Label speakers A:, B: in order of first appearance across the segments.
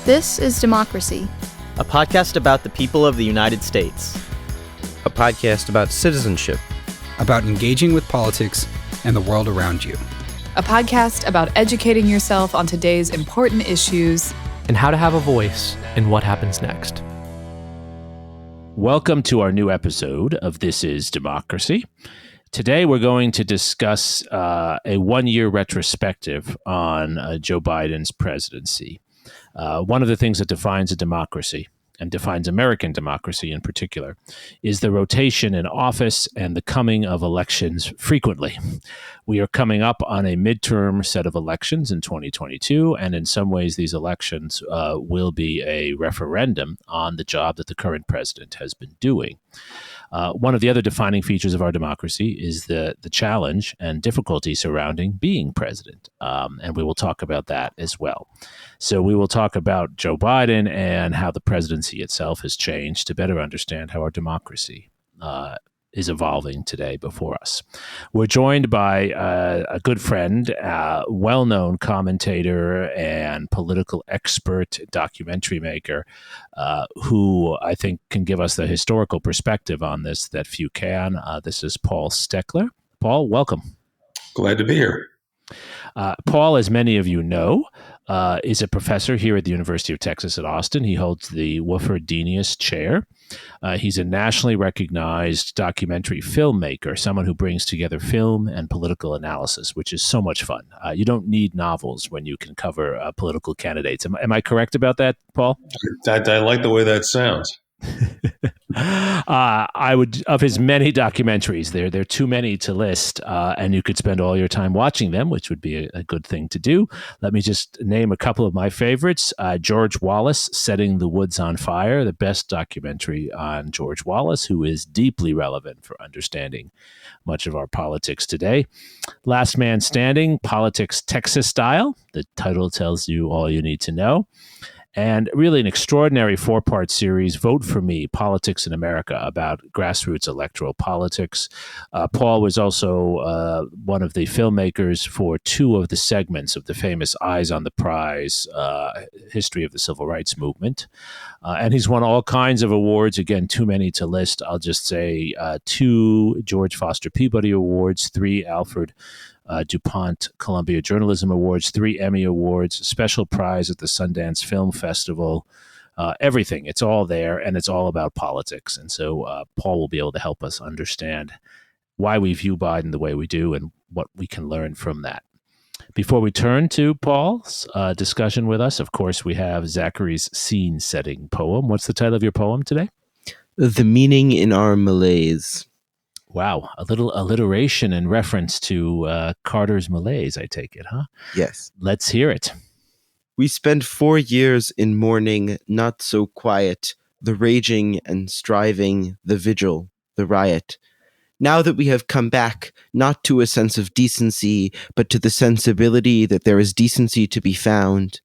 A: This is Democracy,
B: a podcast about the people of the United States.
C: A podcast about citizenship.
D: About engaging with politics and the world around you.
E: A podcast about educating yourself on today's important issues.
F: And how to have a voice in what happens next.
G: Welcome to our new episode of This is Democracy. Today we're going to discuss a one-year retrospective on Joe Biden's presidency. One of the things that defines a democracy, and defines American democracy in particular, is the rotation in office and the coming of elections frequently. We are coming up on a midterm set of elections in 2022, and in some ways these elections will be a referendum on the job that the current president has been doing. One of the other defining features of our democracy is the challenge and difficulty surrounding being president, and we will talk about that as well. So we will talk about Joe Biden and how the presidency itself has changed to better understand how our democracy is evolving today before us. We're joined by a good friend, well-known commentator and political expert, documentary maker, who I think can give us the historical perspective on this that few can. This is Paul Stekler. Paul, welcome.
H: Glad to be here.
G: Paul, as many of you know, is a professor here at the University of Texas at Austin. He holds the Wofford Denius Chair. He's a nationally recognized documentary filmmaker, someone who brings together film and political analysis, which is so much fun. You don't need novels when you can cover political candidates. Am I correct about that, Paul?
H: I like the way that sounds.
G: I would, of his many documentaries, there are too many to list, and you could spend all your time watching them, which would be a good thing to do. Let me just name a couple of my favorites. George Wallace, Setting the Woods on Fire, the best documentary on George Wallace, who is deeply relevant for understanding much of our politics today. Last Man Standing, Politics Texas Style. The title tells you all you need to know. And really an extraordinary four-part series, Vote for Me, Politics in America, about grassroots electoral politics. Paul was also one of the filmmakers for two of the segments of the famous Eyes on the Prize, History of the Civil Rights Movement. And he's won all kinds of awards, again, too many to list. I'll just say 2 George Foster Peabody Awards, 3 Alfred duPont-Columbia Journalism Awards, 3 Emmy Awards, special prize at the Sundance Film Festival, everything. It's all there, and it's all about politics. And so Paul will be able to help us understand why we view Biden the way we do and what we can learn from that. Before we turn to Paul's discussion with us, of course, we have Zachary's scene-setting poem. What's the title of your poem today?
C: The Meaning in Our Malaise.
G: Wow, a little alliteration in reference to Carter's Malaise, I take it, huh?
C: Yes.
G: Let's hear it.
C: We spent 4 years in mourning, not so quiet, the raging and striving, the vigil, the riot. Now that we have come back, not to a sense of decency, but to the sensibility that there is decency to be found.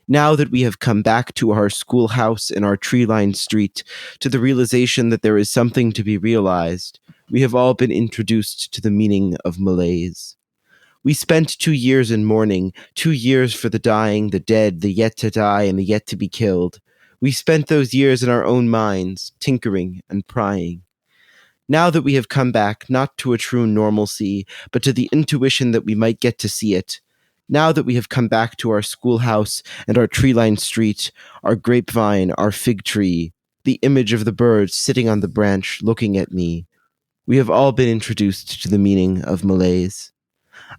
C: Now that we have come back to our schoolhouse in our tree-lined street, to the realization that there is something to be realized, we have all been introduced to the meaning of malaise. We spent 2 years in mourning, 2 years for the dying, the dead, the yet to die, and the yet to be killed. We spent those years in our own minds, tinkering and prying. Now that we have come back, not to a true normalcy, but to the intuition that we might get to see it, now that we have come back to our schoolhouse and our tree-lined street, our grapevine, our fig tree, the image of the bird sitting on the branch looking at me, we have all been introduced to the meaning of malaise.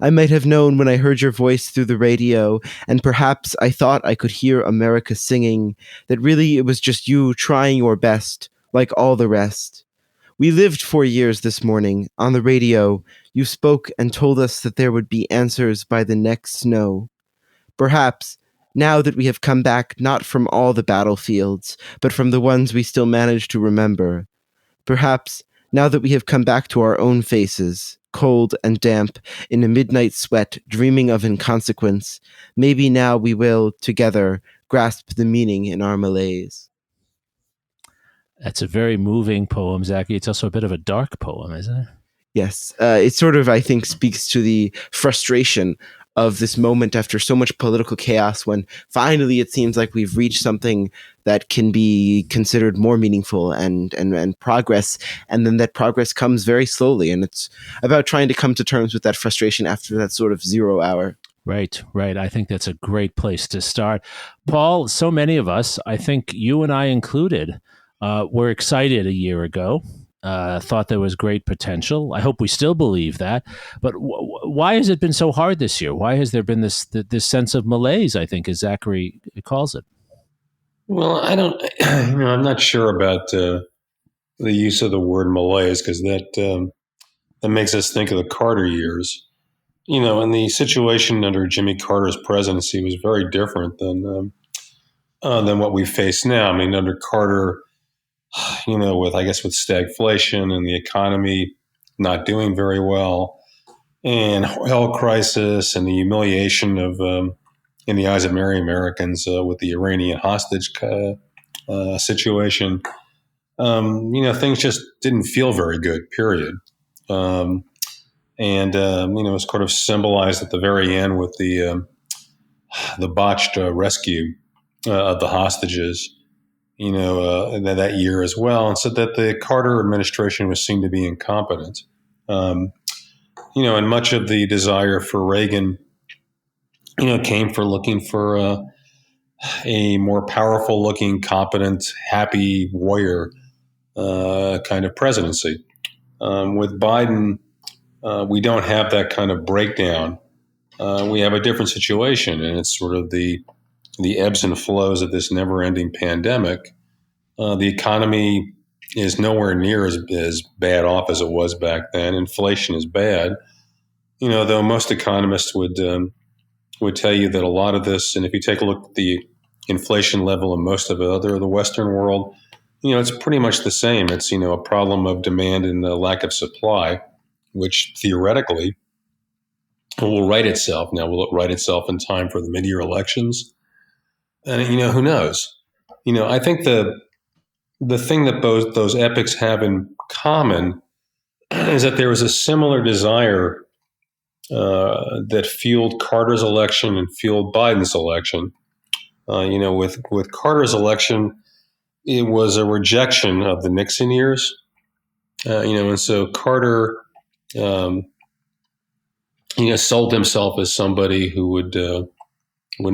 C: I might have known when I heard your voice through the radio, and perhaps I thought I could hear America singing, that really it was just you trying your best, like all the rest. We lived 4 years this morning. On the radio, you spoke and told us that there would be answers by the next snow. Perhaps, now that we have come back not from all the battlefields, but from the ones we still manage to remember. Perhaps, now that we have come back to our own faces, cold and damp, in a midnight sweat, dreaming of inconsequence, maybe now we will, together, grasp the meaning in our malaise.
G: That's a very moving poem, Zachy. It's also a bit of a dark poem, isn't it?
C: Yes. It sort of, I think, speaks to the frustration of this moment after so much political chaos, when finally it seems like we've reached something that can be considered more meaningful and progress. And then that progress comes very slowly. And it's about trying to come to terms with that frustration after that sort of 0 hour.
G: Right. I think that's a great place to start. Paul, so many of us, I think you and I included, were excited a year ago, thought there was great potential. I hope we still believe that. But why has it been so hard this year? Why has there been this sense of malaise, I think, as Zachary calls it?
H: Well, I don't, I'm not sure about the use of the word malaise, because that makes us think of the Carter years. And the situation under Jimmy Carter's presidency was very different than what we face now. I mean, under Carter, with stagflation and the economy not doing very well, and health crisis and the humiliation of, in the eyes of many Americans, with the Iranian hostage situation, things just didn't feel very good, period. It was kind of symbolized at the very end with the botched rescue of the hostages, that year as well, and so that the Carter administration was seen to be incompetent. And much of the desire for Reagan, came for looking for a more powerful-looking, competent, happy warrior kind of presidency. With Biden, we don't have that kind of breakdown. We have a different situation, and it's sort of the ebbs and flows of this never-ending pandemic. The economy is nowhere near as bad off as it was back then. Inflation is bad, though most economists would tell you that a lot of this, and if you take a look at the inflation level in most of the Western world, it's pretty much the same. It's, a problem of demand and the lack of supply, which theoretically will right itself. Now, will it right itself in time for the mid-year elections? And, who knows? I think the thing that those epics have in common is that there was a similar desire that fueled Carter's election and fueled Biden's election. With Carter's election, it was a rejection of the Nixon years. And so Carter, sold himself as somebody who would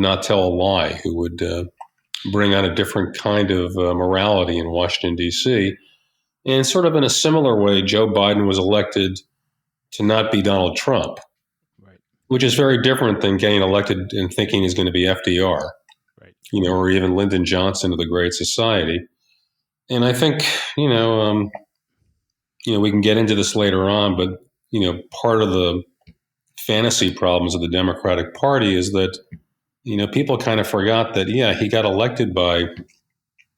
H: not tell a lie, who would bring out a different kind of morality in Washington, D.C. And sort of in a similar way, Joe Biden was elected to not be Donald Trump, right, which is very different than getting elected and thinking he's going to be FDR, right, or even Lyndon Johnson of the Great Society. And I think, we can get into this later on, but, part of the fantasy problems of the Democratic Party is that, people kind of forgot that, he got elected by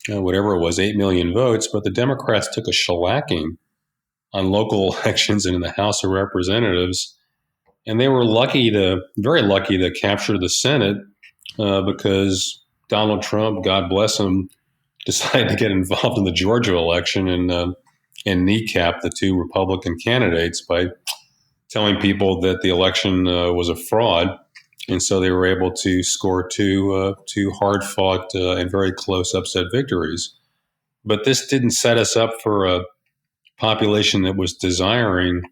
H: whatever it was, 8 million votes, but the Democrats took a shellacking on local elections and in the House of Representatives. And they were very lucky to capture the Senate because Donald Trump, God bless him, decided to get involved in the Georgia election and kneecap the two Republican candidates by telling people that the election was a fraud. And so they were able to score two hard-fought and very close upset victories. But this didn't set us up for a population that was desiring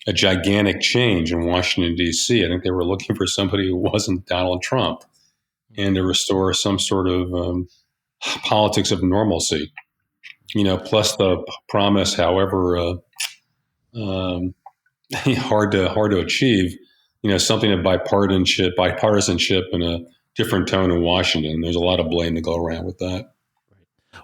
H: a gigantic change in Washington, D.C. I think they were looking for somebody who wasn't Donald Trump and to restore some sort of politics of normalcy, plus the promise, however hard to achieve, something of bipartisanship and a different tone in Washington. There's a lot of blame to go around with that.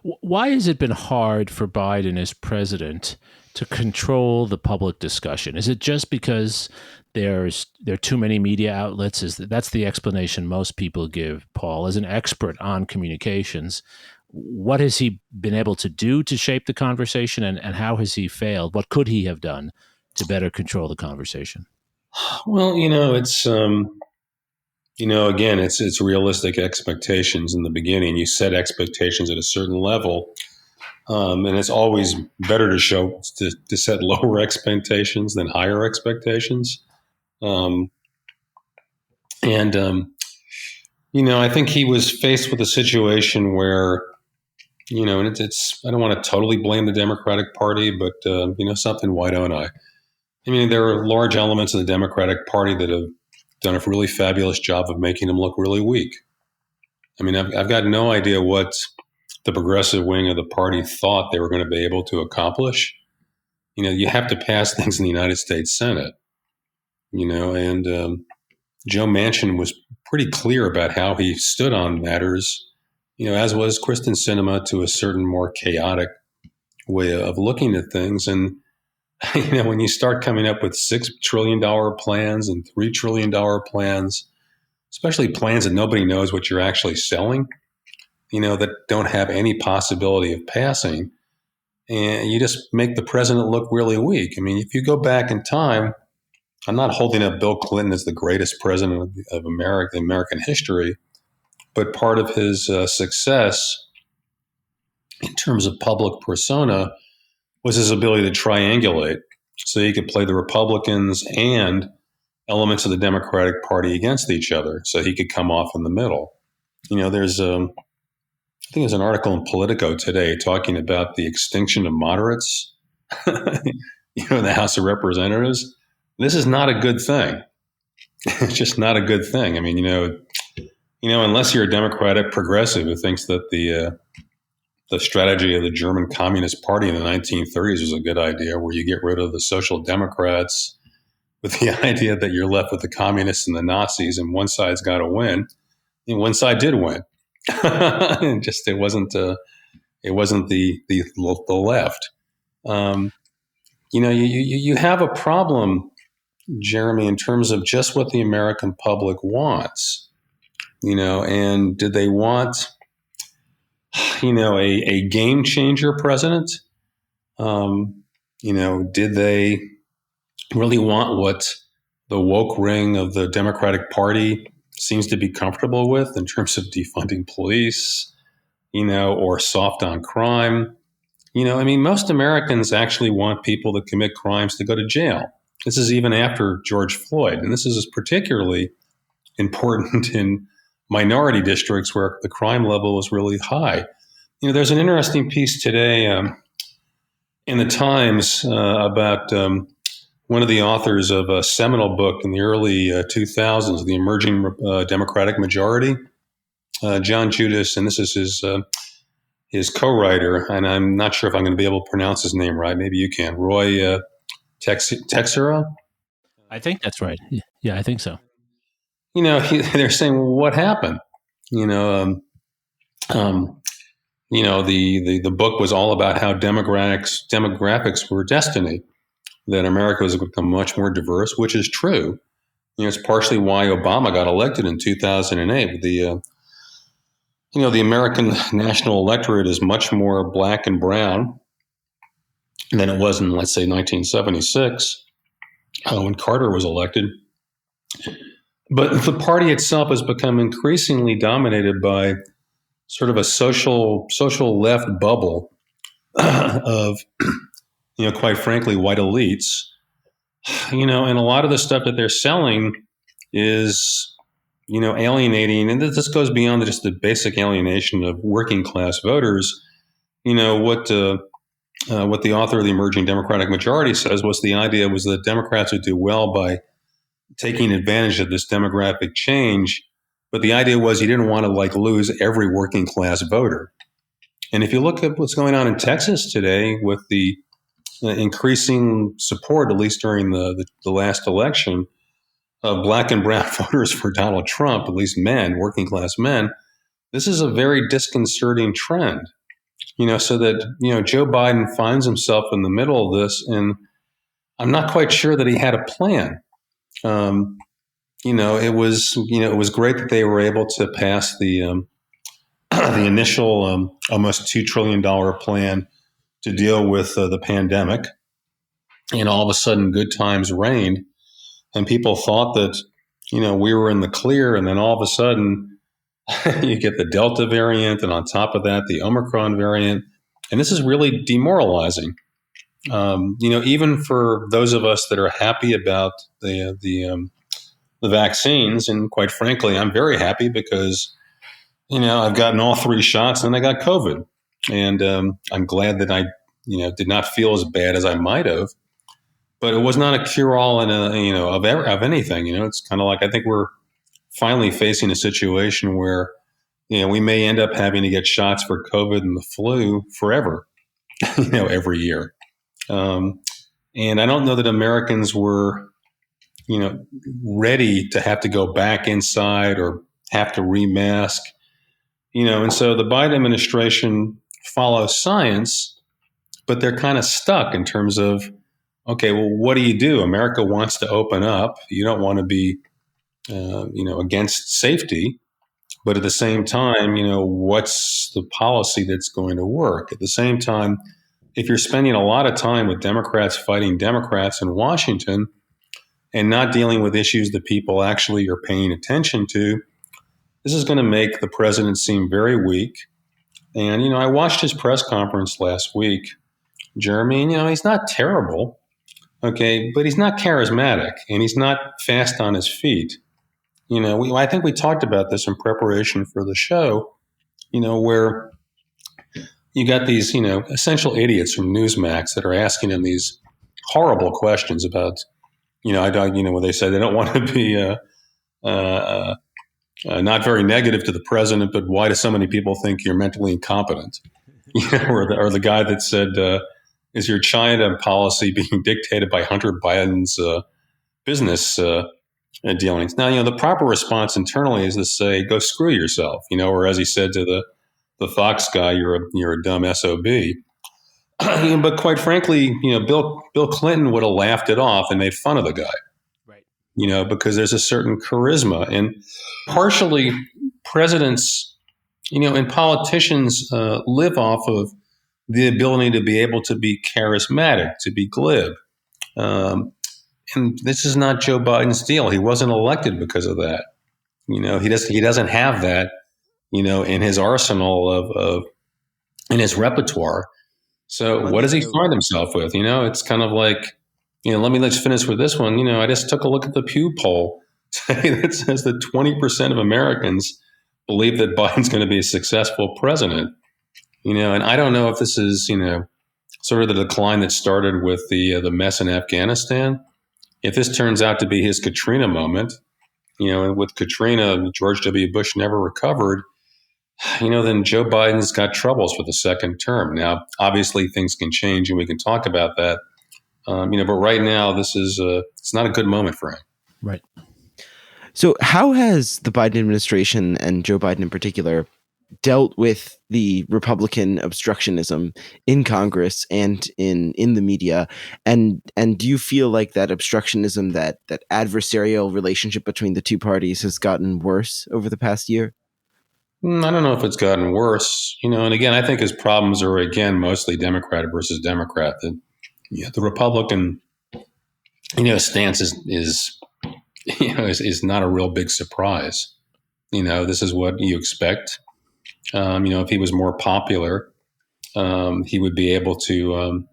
G: Why has it been hard for Biden as president to control the public discussion? Is it just because there are too many media outlets? That's the explanation most people give, Paul, as an expert on communications. What has he been able to do to shape the conversation, and how has he failed? What could he have done to better control the conversation?
H: Well, it's again, it's realistic expectations in the beginning. You set expectations at a certain level, and it's always better to set lower expectations than higher expectations. And, I think he was faced with a situation where, and it's I don't want to totally blame the Democratic Party, but, something, why don't I? I mean, there are large elements of the Democratic Party that have done a really fabulous job of making them look really weak. I mean, I've got no idea what the progressive wing of the party thought they were going to be able to accomplish. You have to pass things in the United States Senate, and Joe Manchin was pretty clear about how he stood on matters, as was Kristen Sinema to a certain more chaotic way of looking at things. And when you start coming up with $6 trillion plans and $3 trillion plans, especially plans that nobody knows what you're actually selling, that don't have any possibility of passing, and you just make the president look really weak. I mean, if you go back in time, I'm not holding up Bill Clinton as the greatest president of American history, but part of his success in terms of public persona was his ability to triangulate, so he could play the Republicans and elements of the Democratic Party against each other, so he could come off in the middle. There's I think there's an article in Politico today talking about the extinction of moderates, in the House of Representatives. This is not a good thing. It's just not a good thing. I mean, unless you're a Democratic progressive who thinks that the strategy of the German Communist Party in the 1930s was a good idea, where you get rid of the Social Democrats with the idea that you're left with the communists and the Nazis, and one side's got to win. And one side did win. It wasn't the left. You have a problem, Jeremy, in terms of just what the American public wants. And did they want a game changer president? Did they really want what the woke ring of the Democratic Party seems to be comfortable with in terms of defunding police, or soft on crime? Most Americans actually want people that commit crimes to go to jail. This is even after George Floyd. And this is particularly important in minority districts where the crime level is really high. There's an interesting piece today in the Times about one of the authors of a seminal book in the early 2000s, The Emerging Democratic Majority, John Judas, and this is his co-writer, and I'm not sure if I'm going to be able to pronounce his name right. Maybe you can. Roy Texera?
G: I think that's right. Yeah, I think so.
H: They're saying, well, what happened? The book was all about how demographics were destiny, that America was going to become much more diverse, which is true. It's partially why Obama got elected in 2008. The American national electorate is much more black and brown than it was in, let's say, 1976, when Carter was elected. But the party itself has become increasingly dominated by sort of a social left bubble of, quite frankly, white elites. And a lot of the stuff that they're selling is, alienating, and this goes beyond just the basic alienation of working class voters. What the author of The Emerging Democratic Majority says was the idea was that Democrats would do well by taking advantage of this demographic change, but the idea was you didn't want to lose every working class voter. And if you look at what's going on in Texas today with the increasing support, at least during the last election, of black and brown voters for Donald Trump, at least men, working class men, this is a very disconcerting trend. So that, Joe Biden finds himself in the middle of this, and I'm not quite sure that he had a plan. It was great that they were able to pass the initial almost $2 trillion plan to deal with the pandemic, and all of a sudden good times reigned, and people thought that we were in the clear, and then all of a sudden you get the Delta variant, and on top of that the Omicron variant, and this is really demoralizing. Even for those of us that are happy about the the vaccines. And quite frankly, I'm very happy because, I've gotten all 3 shots and I got COVID. And I'm glad that I, did not feel as bad as I might have. But it was not a cure-all of anything. It's kind of like, I think we're finally facing a situation where, we may end up having to get shots for COVID and the flu forever, every year. And I don't know that Americans were, ready to have to go back inside or have to remask, and so the Biden administration follows science, but they're kind of stuck in terms of, okay, well, what do? America wants to open up. You don't want to be, against safety. But at the same time, what's the policy that's going to work? At the same time, if you're spending a lot of time with Democrats fighting Democrats in Washington and not dealing with issues that people actually are paying attention to, this is going to make the president seem very weak. And, I watched his press conference last week, Jeremi, and, he's not terrible, okay, but he's not charismatic and he's not fast on his feet. I think we talked about this in preparation for the show, where you got these, essential idiots from Newsmax that are asking him these horrible questions about, where they say they don't want to be not very negative to the president, but why do so many people think you're mentally incompetent? Or the guy that said, is your China policy being dictated by Hunter Biden's business dealings? Now, the proper response internally is to say, go screw yourself, or as he said to the Fox guy, you're a dumb SOB. But quite frankly, Bill Clinton would have laughed it off and made fun of the guy,
G: right?
H: Because there's a certain charisma, and partially presidents, and politicians live off of the ability to be able to be charismatic, to be glib. And this is not Joe Biden's deal. He wasn't elected because of that. He doesn't have that, in his arsenal of in his repertoire. So what does he find himself with? It's kind of like, let's finish with this one. I just took a look at the Pew poll that says that 20% of Americans believe that Biden's going to be a successful president. And I don't know if this is, sort of the decline that started with the mess in Afghanistan. If this turns out to be his Katrina moment, and with Katrina, George W. Bush never recovered, then Joe Biden's got troubles for the second term. Now, obviously, things can change, and we can talk about that. But right now, this is it's not a good moment for him.
G: Right.
C: So how has the Biden administration, and Joe Biden in particular, dealt with the Republican obstructionism in Congress and in the media? And do you feel like that obstructionism, that adversarial relationship between the two parties has gotten worse over the past year?
H: I don't know if it's gotten worse, and again, I think his problems are, again, mostly Democrat versus Democrat. The Republican, stance is not a real big surprise. This is what you expect. If he was more popular, he would be able to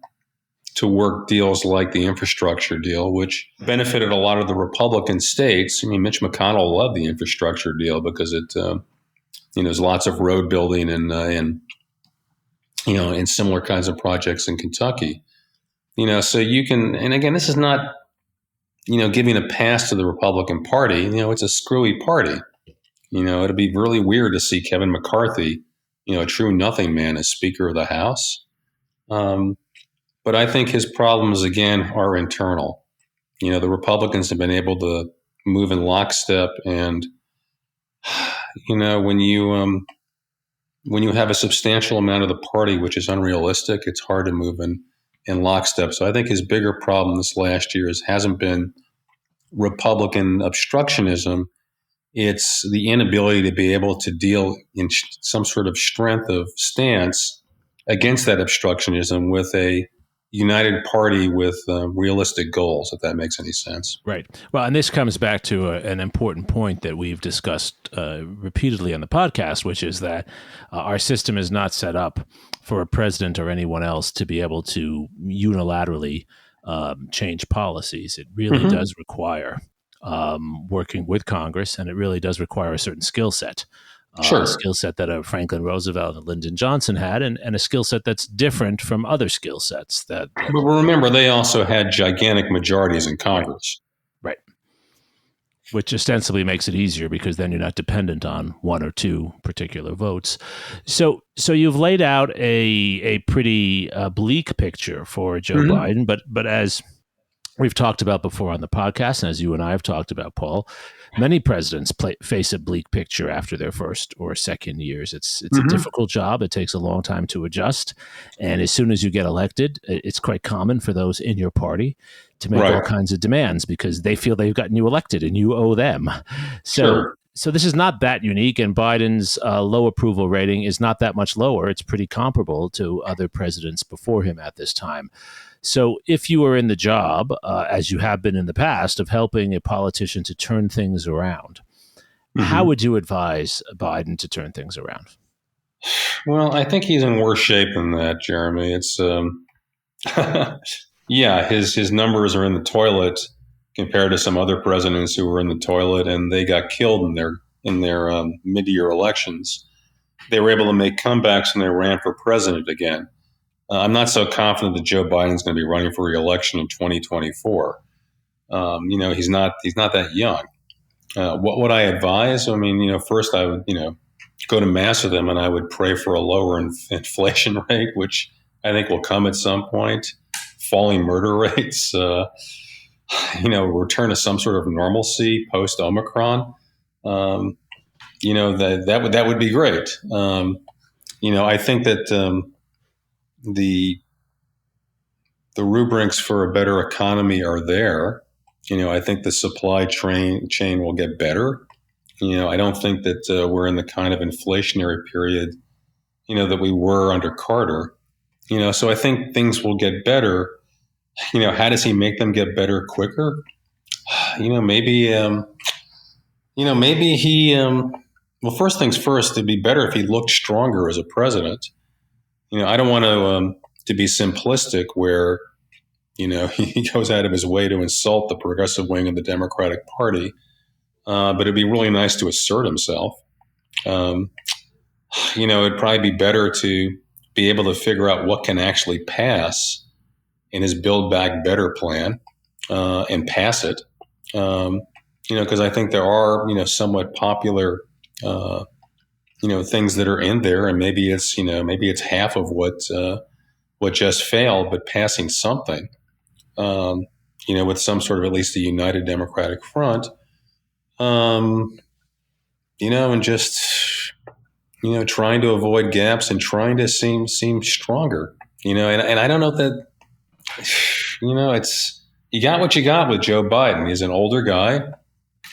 H: work deals like the infrastructure deal, which benefited a lot of the Republican states. Mitch McConnell loved the infrastructure deal because it, there's lots of road building and similar kinds of projects in Kentucky. So you can, and again, this is not, giving a pass to the Republican Party. It's a screwy party. It'd be really weird to see Kevin McCarthy, a true nothing man, as Speaker of the House. But I think his problems, again, are internal. The Republicans have been able to move in lockstep, and when you have a substantial amount of the party, which is unrealistic, it's hard to move in lockstep. So I think his bigger problem this last year hasn't been Republican obstructionism. It's the inability to be able to deal in some sort of strength of stance against that obstructionism with a united party with realistic goals, if that makes any sense.
G: Right. Well, and this comes back to an important point that we've discussed repeatedly on the podcast, which is that our system is not set up for a president or anyone else to be able to unilaterally change policies. It really does require working with Congress, and it really does require a certain skill set.
H: Sure.
G: A skill set that a Franklin Roosevelt and Lyndon Johnson had, and a skill set that's different from other skill sets. But
H: remember, they also had gigantic majorities in Congress.
G: Right. Which ostensibly makes it easier because then you're not dependent on one or two particular votes. So you've laid out a pretty bleak picture for Joe Biden, but as we've talked about before on the podcast, and as you and I have talked about, Paul, many presidents face a bleak picture after their first or second years. It's a difficult job. It takes a long time to adjust. And as soon as you get elected, it's quite common for those in your party to make all kinds of demands because they feel they've gotten you elected and you owe them. So this is not that unique, and Biden's low approval rating is not that much lower. It's pretty comparable to other presidents before him at this time. So if you are in the job, as you have been in the past, of helping a politician to turn things around, how would you advise Biden to turn things around?
H: Well, I think he's in worse shape than that, Jeremy. It's, his numbers are in the toilet compared to some other presidents who were in the toilet and they got killed in their mid-year elections. They were able to make comebacks and they ran for president again. I'm not so confident that Joe Biden's going to be running for re-election in 2024. He's not that young. What would I advise? I mean, first I would, go to mass with him and I would pray for a lower inflation rate, which I think will come at some point. Falling murder rates, return to some sort of normalcy post Omicron. That would be great. I think that the rubrics for a better economy are there. I think the supply chain will get better. I don't think that we're in the kind of inflationary period, that we were under Carter. So I think things will get better. How does he make them get better quicker? Maybe he, well, first things first, it'd be better if he looked stronger as a president. I don't want to be simplistic where, he goes out of his way to insult the progressive wing of the Democratic Party. But it'd be really nice to assert himself. It'd probably be better to be able to figure out what can actually pass in his Build Back Better plan and pass it. Because I think there are, somewhat popular, things that are in there, and maybe it's half of what just failed, but passing something, with some sort of at least a united Democratic front, and just, trying to avoid gaps and trying to seem stronger, and I don't know that, it's, you got what you got with Joe Biden. He's an older guy,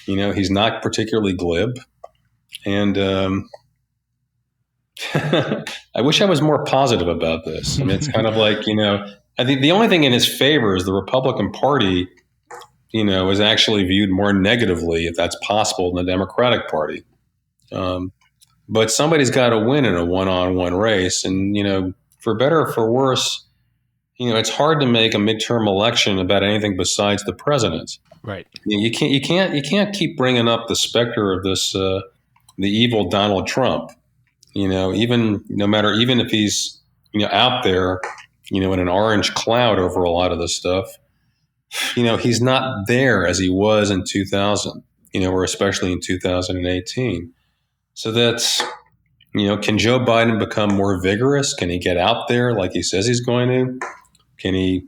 H: he's not particularly glib, and I wish I was more positive about this. I mean, it's kind of like, I think the only thing in his favor is the Republican Party, is actually viewed more negatively, if that's possible, than the Democratic Party. But somebody's got to win in a one-on-one race. And, for better or for worse, it's hard to make a midterm election about anything besides the president.
G: Right.
H: You can't keep bringing up the specter of this, the evil Donald Trump. Even if he's, out there, in an orange cloud over a lot of this stuff, he's not there as he was in 2000, or especially in 2018. So that's, can Joe Biden become more vigorous? Can he get out there like he says he's going to? Can he,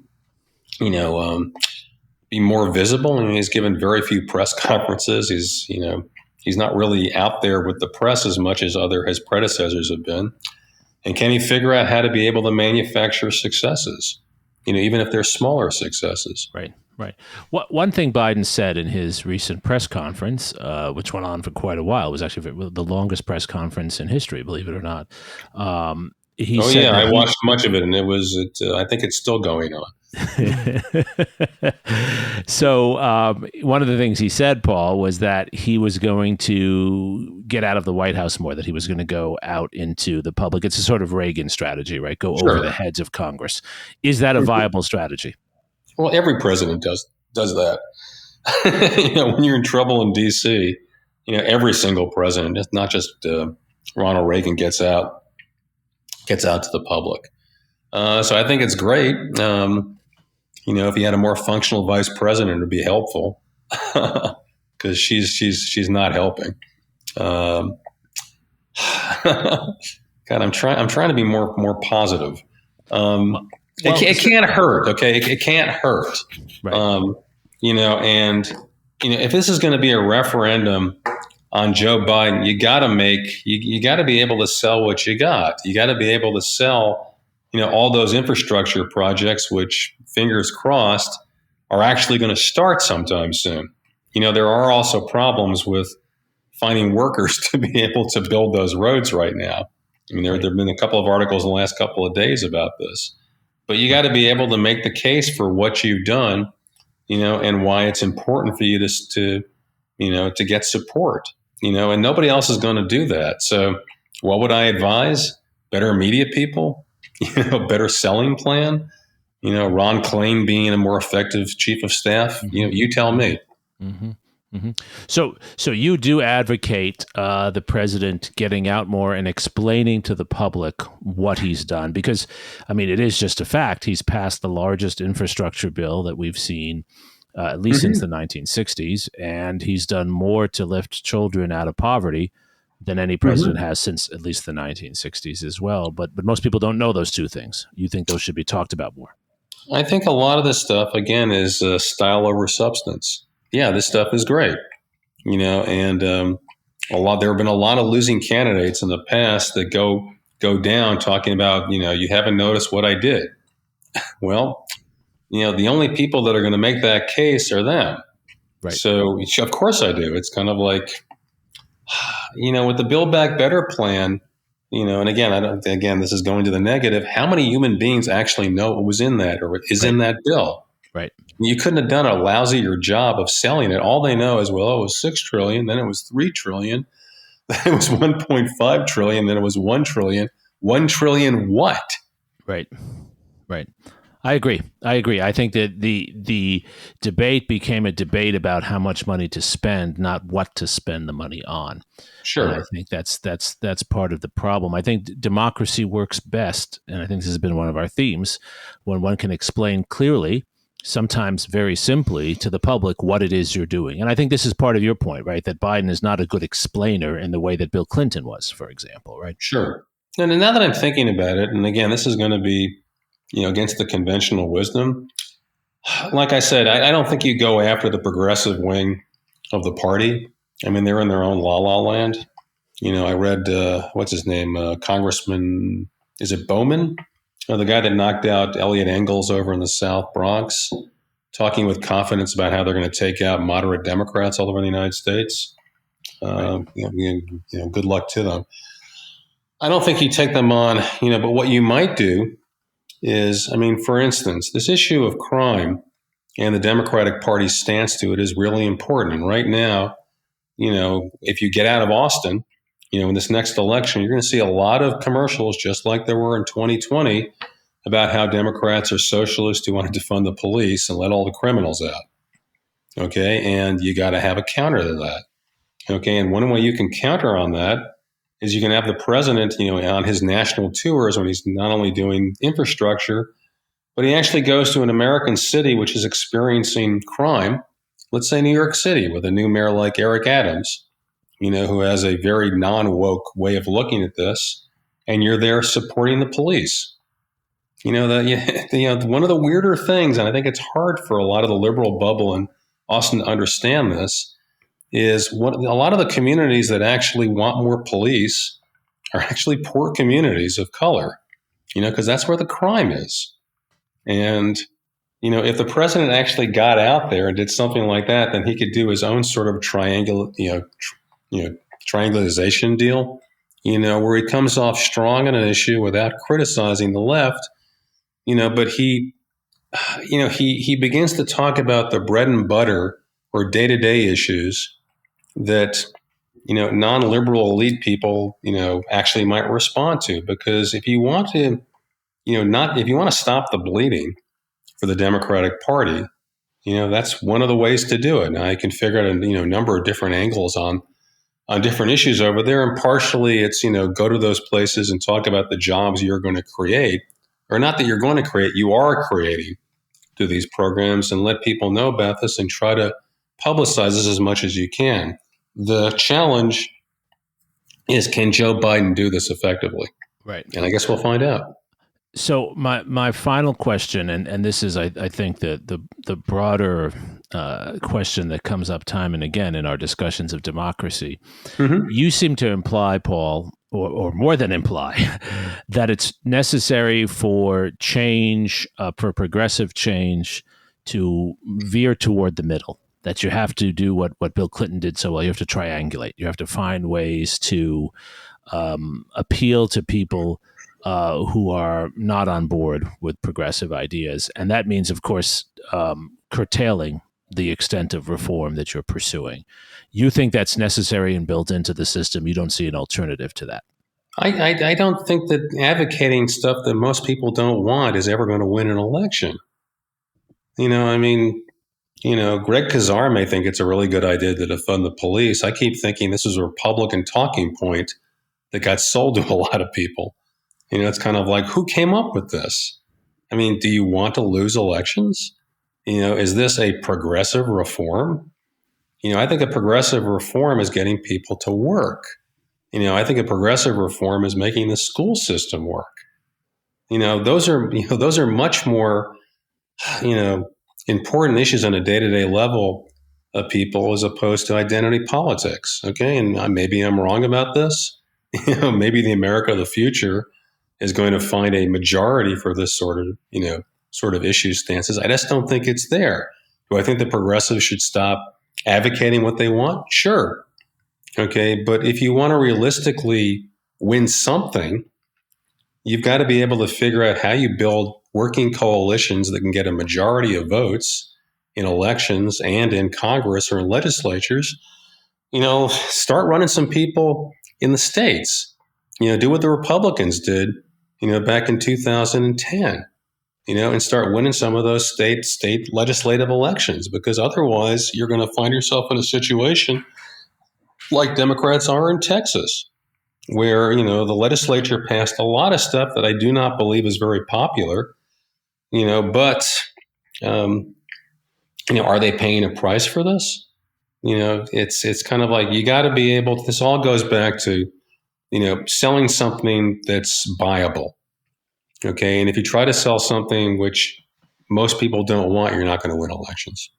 H: be more visible? I mean, he's given very few press conferences. He's not really out there with the press as much as his predecessors have been. And can he figure out how to be able to manufacture successes, even if they're smaller successes?
G: Right. One thing Biden said in his recent press conference, which went on for quite a while, was actually the longest press conference in history, believe it or not.
H: I watched much of it, and I think it's still going on.
G: So one of the things he said, Paul, was that he was going to get out of the White House more, that he was going to go out into the public. It's a sort of Reagan strategy, right? Go over the heads of Congress. Is that a viable strategy?
H: Well, every president does that. When you're in trouble in D.C., every single president, not just Ronald Reagan, gets out to the public. So I think it's great. If you had a more functional vice president, it would be helpful because she's not helping. God, I'm trying to be more positive. It can't hurt. Okay, it can't hurt.
G: Right.
H: If this is going to be a referendum on Joe Biden, you got to be able to sell what you got. You got to be able to sell, all those infrastructure projects, which, fingers crossed, are actually going to start sometime soon. There are also problems with finding workers to be able to build those roads right now. There have been a couple of articles in the last couple of days about this. But you got to be able to make the case for what you've done, and why it's important for you to get support, and nobody else is going to do that. So what would I advise? Better media people, better selling plan, Ron Klain being a more effective chief of staff. You tell me.
G: Mm-hmm. Mm-hmm. So you do advocate the president getting out more and explaining to the public what he's done, because, it is just a fact. He's passed the largest infrastructure bill that we've seen, at least since the 1960s, and he's done more to lift children out of poverty than any president has since at least the 1960s as well. But most people don't know those two things. You think those should be talked about more?
H: I think a lot of this stuff, again, is style over substance. Yeah, this stuff is great, and there have been a lot of losing candidates in the past that go down talking about, you haven't noticed what I did. Well, the only people that are going to make that case are them.
G: Right.
H: So, of course I do. It's kind of like, with the Build Back Better plan, and again, this is going to the negative. How many human beings actually know what was in that or is in that bill?
G: Right.
H: You couldn't have done a lousier job of selling it. All they know is, well, it was $6 trillion, then it was $3 trillion, then it was $1.5 trillion, then it was $1 trillion. $1 trillion what?
G: Right. I agree. I think that the debate became a debate about how much money to spend, not what to spend the money on.
H: Sure.
G: And I think that's part of the problem. I think democracy works best, and I think this has been one of our themes, when one can explain clearly, sometimes very simply, to the public what it is you're doing. And I think this is part of your point, right? That Biden is not a good explainer in the way that Bill Clinton was, for example, right?
H: Sure. And now that I'm thinking about it, and again, this is going to be, against the conventional wisdom. Like I said, I don't think you go after the progressive wing of the party. They're in their own la-la land. I read, what's his name? Congressman, is it Bowman? The guy that knocked out Elliot Engels over in the South Bronx, talking with confidence about how they're going to take out moderate Democrats all over the United States. Right. Good luck to them. I don't think you take them on, but what you might do is, for instance, this issue of crime and the Democratic Party's stance to it is really important. And right now, if you get out of Austin, in this next election, you're going to see a lot of commercials, just like there were in 2020, about how Democrats are socialists who want to defund the police and let all the criminals out. Okay. And you got to have a counter to that. Okay. And one way you can counter on that is you can have the president, on his national tours, when he's not only doing infrastructure, but he actually goes to an American city which is experiencing crime. Let's say New York City, with a new mayor like Eric Adams, who has a very non-woke way of looking at this, and you're there supporting the police. One of the weirder things, and I think it's hard for a lot of the liberal bubble in Austin to understand this, is what a lot of the communities that actually want more police are actually poor communities of color, because that's where the crime is. And, if the president actually got out there and did something like that, then he could do his own sort of triangulation deal, where he comes off strong on an issue without criticizing the left, but he begins to talk about the bread and butter or day-to-day issues that, non-liberal elite people, actually might respond to. Because if you want to, if you want to stop the bleeding for the Democratic Party, that's one of the ways to do it. Now I can figure out a number of different angles on different issues over there. And partially it's, go to those places and talk about the jobs you're going to create, or not that you're going to create, you are creating through these programs, and let people know about this and try to publicize this as much as you can. The challenge is, can Joe Biden do this effectively?
G: Right.
H: And I guess we'll find out.
G: So my final question, and this is, I think, the broader question that comes up time and again in our discussions of democracy.
H: Mm-hmm.
G: You seem to imply, Paul, or more than imply, that it's necessary for change, for progressive change, to veer toward the middle. That you have to do what Bill Clinton did so well. You have to triangulate. You have to find ways to appeal to people who are not on board with progressive ideas. And that means, of course, curtailing the extent of reform that you're pursuing. You think that's necessary and built into the system. You don't see an alternative to that.
H: I don't think that advocating stuff that most people don't want is ever going to win an election. Greg Kazar may think it's a really good idea to defund the police. I keep thinking this is a Republican talking point that got sold to a lot of people. It's kind of like, who came up with this? Do you want to lose elections? Is this a progressive reform? I think a progressive reform is getting people to work. I think a progressive reform is making the school system work. Those are much more, important issues on a day-to-day level of people as opposed to identity politics. Okay. And maybe I'm wrong about this. Maybe the America of the future is going to find a majority for this sort of issue stances. I just don't think it's there. Do I think the progressives should stop advocating what they want? Sure. Okay. But if you want to realistically win something, you've got to be able to figure out how you build working coalitions that can get a majority of votes in elections and in Congress or in legislatures. Start running some people in the states. Do what the Republicans did, back in 2010, and start winning some of those state legislative elections, because otherwise you're going to find yourself in a situation like Democrats are in Texas, where, the legislature passed a lot of stuff that I do not believe is very popular, but, are they paying a price for this? It's kind of like, you got to be able to, this all goes back to, selling something that's viable. Okay. And if you try to sell something which most people don't want, you're not going to win elections.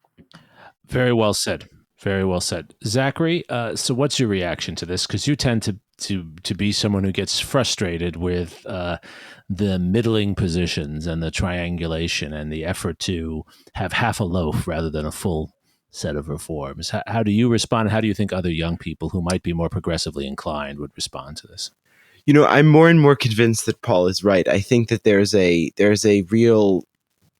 G: Very well said. Very well said. Zachary, so what's your reaction to this? Because you tend to be someone who gets frustrated with the middling positions and the triangulation and the effort to have half a loaf rather than a full set of reforms. How do you respond? How do you think other young people who might be more progressively inclined would respond to this?
C: I'm more and more convinced that Paul is right. I think that there's a real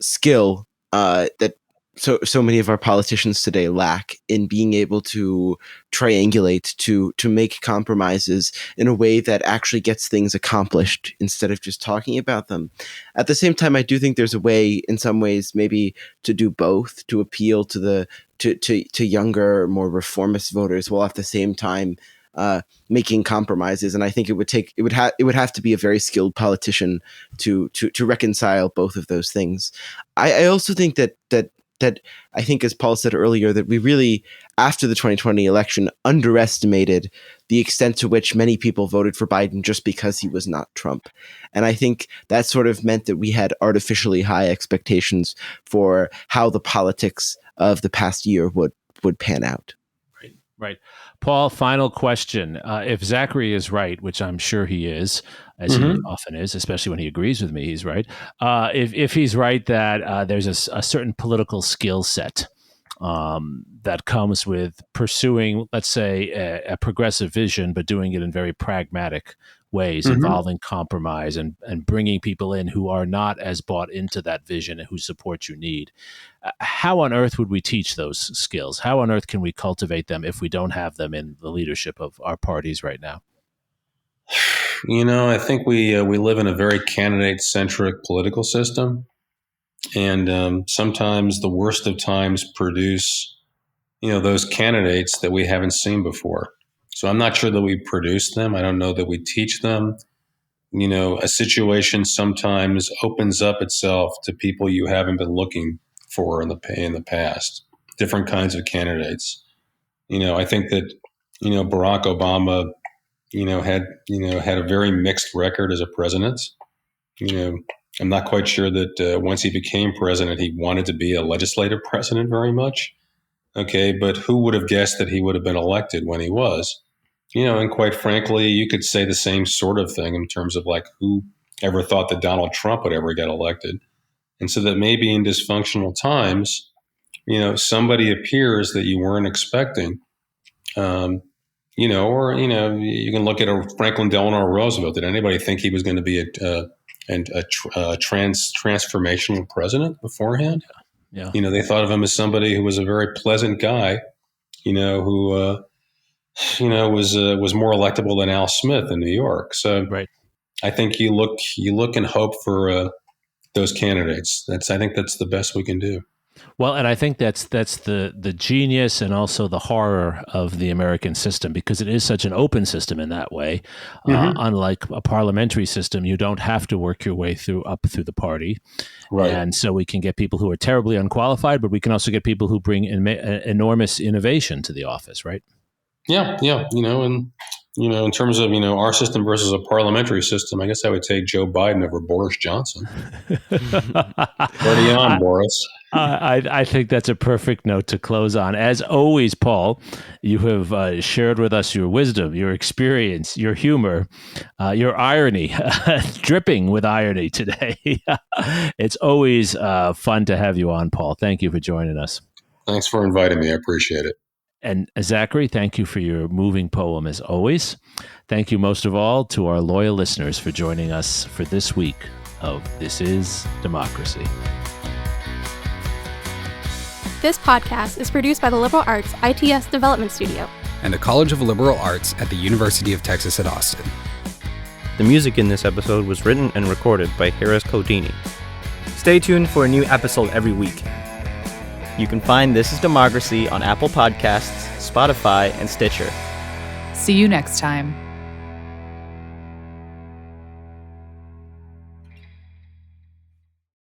C: skill that so many of our politicians today lack in being able to triangulate, to make compromises in a way that actually gets things accomplished instead of just talking about them. At the same time, I do think there's a way, in some ways, maybe to do both, to appeal to to younger, more reformist voters, while at the same time making compromises. And I think it would have to be a very skilled politician to reconcile both of those things. I also think that I think, as Paul said earlier, that we really, after the 2020 election, underestimated the extent to which many people voted for Biden just because he was not Trump. And I think that sort of meant that we had artificially high expectations for how the politics of the past year would pan out.
G: Right. Paul, final question. If Zachary is right, which I'm sure he is, as he often is, especially when he agrees with me, he's right. If he's right that there's a certain political skill set that comes with pursuing, let's say, a progressive vision, but doing it in very pragmatic ways, involving compromise and bringing people in who are not as bought into that vision and whose support you need. How on earth would we teach those skills? How on earth can we cultivate them if we don't have them in the leadership of our parties right now?
H: I think we live in a very candidate-centric political system. And sometimes the worst of times produce, those candidates that we haven't seen before. So I'm not sure that we produce them. I don't know that we teach them. A situation sometimes opens up itself to people you haven't been looking for in the past, different kinds of candidates. I think that, Barack Obama, had a very mixed record as a president. I'm not quite sure that once he became president, he wanted to be a legislative president very much. Okay, but who would have guessed that he would have been elected when he was? And quite frankly, you could say the same sort of thing in terms of like who ever thought that Donald Trump would ever get elected. And so that maybe in dysfunctional times, somebody appears that you weren't expecting. Or you can look at Franklin Delano Roosevelt. Did anybody think he was going to be a transformational president beforehand?
G: Yeah.
H: They thought of him as somebody who was a very pleasant guy, who was more electable than Al Smith in New York. So
G: right.
H: I think you look and hope for those candidates. I think that's the best we can do.
G: Well, and I think that's the genius and also the horror of the American system, because it is such an open system in that way. Unlike a parliamentary system, you don't have to work your way up through the party.
H: Right. And
G: so we can get people who are terribly unqualified, but we can also get people who bring enormous innovation to the office, right?
H: Yeah. In terms of, our system versus a parliamentary system, I guess I would take Joe Biden over Boris Johnson. Ready on, Boris.
G: I think that's a perfect note to close on. As always, Paul, you have shared with us your wisdom, your experience, your humor, your irony, dripping with irony today. It's always fun to have you on, Paul. Thank you for joining us.
H: Thanks for inviting me. I appreciate it.
G: And Zachary, thank you for your moving poem as always. Thank you most of all to our loyal listeners for joining us for this week of This Is Democracy.
A: This podcast is produced by the Liberal Arts ITS Development Studio
D: and the College of Liberal Arts at the University of Texas at Austin.
B: The music in this episode was written and recorded by Harris Codini. Stay tuned for a new episode every week. You can find This Is Democracy on Apple Podcasts, Spotify, and Stitcher.
E: See you next time.